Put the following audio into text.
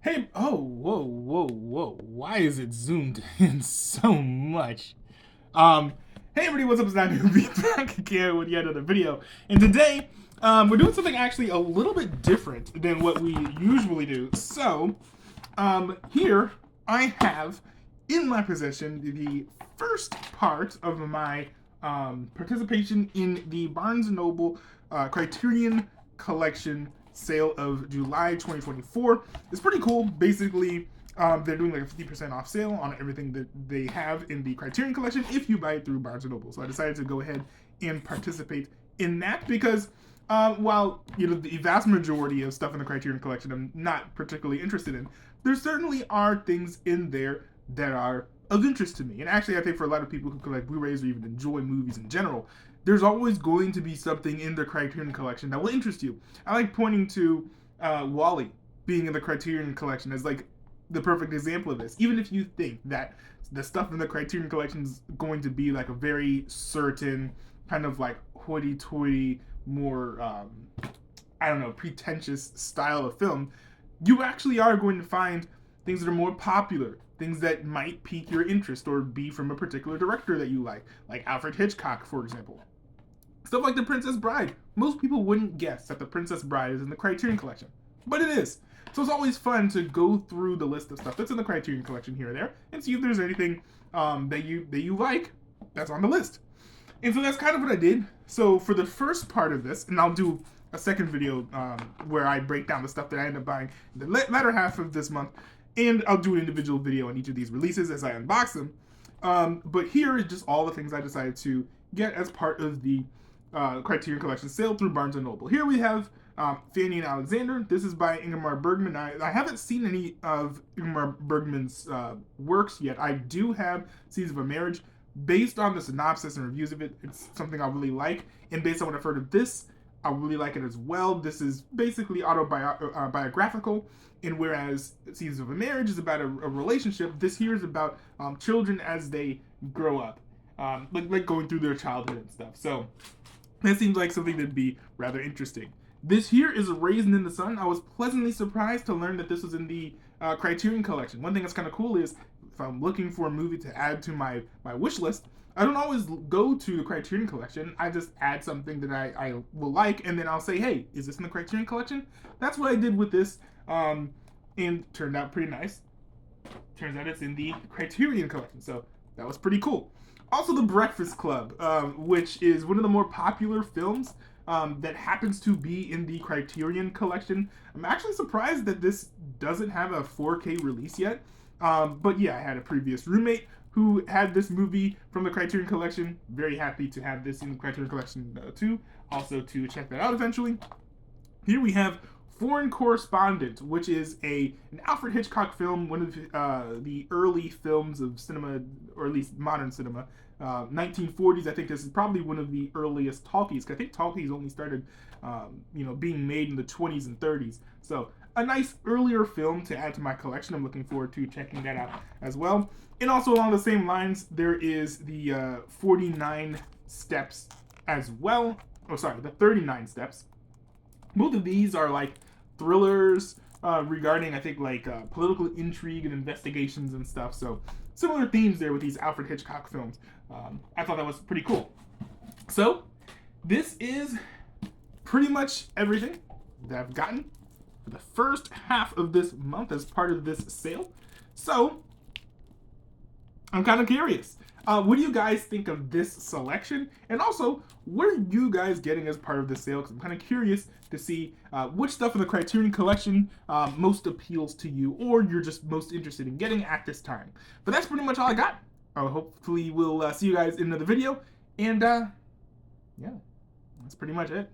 Hey, oh, whoa, whoa, whoa. Why is it zoomed in so much? Um, hey everybody, what's up? It's Nanu back again with yet another video. And today, we're doing something actually a little bit different than what we usually do. So, here I have in my possession the first part of my participation in the Barnes& Noble Criterion Collection sale of July 2024. It's pretty cool. Basically, they're doing like a 50% off sale on everything that they have in the Criterion Collection if you buy it through Barnes & Noble. So I decided to go ahead and participate in that because while the vast majority of stuff in the Criterion Collection I'm not particularly interested in, there certainly are things in there that are of interest to me. And actually, I think for a lot of people who collect Blu-rays or even enjoy movies in general, there's always going to be something in the Criterion Collection that will interest you. I like pointing to Wall-E being in the Criterion Collection as like the perfect example of this. Even if you think that the stuff in the Criterion Collection is going to be like a very certain kind of like hoity-toity, more I don't know, pretentious style of film, you actually are going to find things that are more popular, things that might pique your interest or be from a particular director that you like Alfred Hitchcock, for example. Stuff like The Princess Bride. Most people wouldn't guess that The Princess Bride is in the Criterion Collection, but it is. So it's always fun to go through the list of stuff that's in the Criterion Collection here and there and see if there's anything that you like that's on the list. And so that's kind of what I did. So for the first part of this, and I'll do a second video where I break down the stuff that I end up buying in the latter half of this month, and I'll do an individual video on each of these releases as I unbox them. But here is just all the things I decided to get as part of the Criterion Collection sale through Barnes & Noble. Here we have Fanny and Alexander. This is by Ingmar Bergman. I haven't seen any of Ingmar Bergman's works yet. I do have Seeds of a Marriage. Based on the synopsis and reviews of it, it's something I really like. And based on what I've heard of this, I really like it as well. This is basically autobiographical, and whereas Seeds of a Marriage is about a relationship, this here is about children as they grow up, like going through their childhood and stuff. So that seems like something that'd be rather interesting. This here is Raisin in the Sun. I was pleasantly surprised to learn that this was in the Criterion Collection. One thing that's kind of cool is if I'm looking for a movie to add to my wish list, I don't always go to the Criterion Collection. I just add something that I will like, and then I'll say, hey, is this in the Criterion Collection? That's what I did with this, and turned out pretty nice. Turns out it's in the Criterion Collection, so that was pretty cool. Also, The Breakfast Club, which is one of the more popular films that happens to be in the Criterion Collection. I'm actually surprised that this doesn't have a 4K release yet. But yeah, I had a previous roommate who had this movie from the Criterion Collection. Very happy to have this in the Criterion Collection too. Also to check that out eventually. Here we have Foreign Correspondent, which is an Alfred Hitchcock film, one of the early films of cinema, or at least modern cinema. 1940s, I think this is probably one of the earliest talkies. I think talkies only started, being made in the 20s and 30s. So a nice earlier film to add to my collection. I'm looking forward to checking that out as well. And also along the same lines, there is the 49 Steps as well. Oh, sorry, the 39 Steps. Both of these are like thrillers regarding, I think, like political intrigue and investigations and stuff. So similar themes there with these Alfred Hitchcock films. I thought that was pretty cool. So this is pretty much everything that I've gotten for the first half of this month as part of this sale. So I'm kind of curious. What do you guys think of this selection? And also, what are you guys getting as part of this sale? Because I'm kind of curious to see which stuff in the Criterion Collection most appeals to you, or you're just most interested in getting at this time. But that's pretty much all I got. Hopefully we'll see you guys in another video. And yeah, that's pretty much it.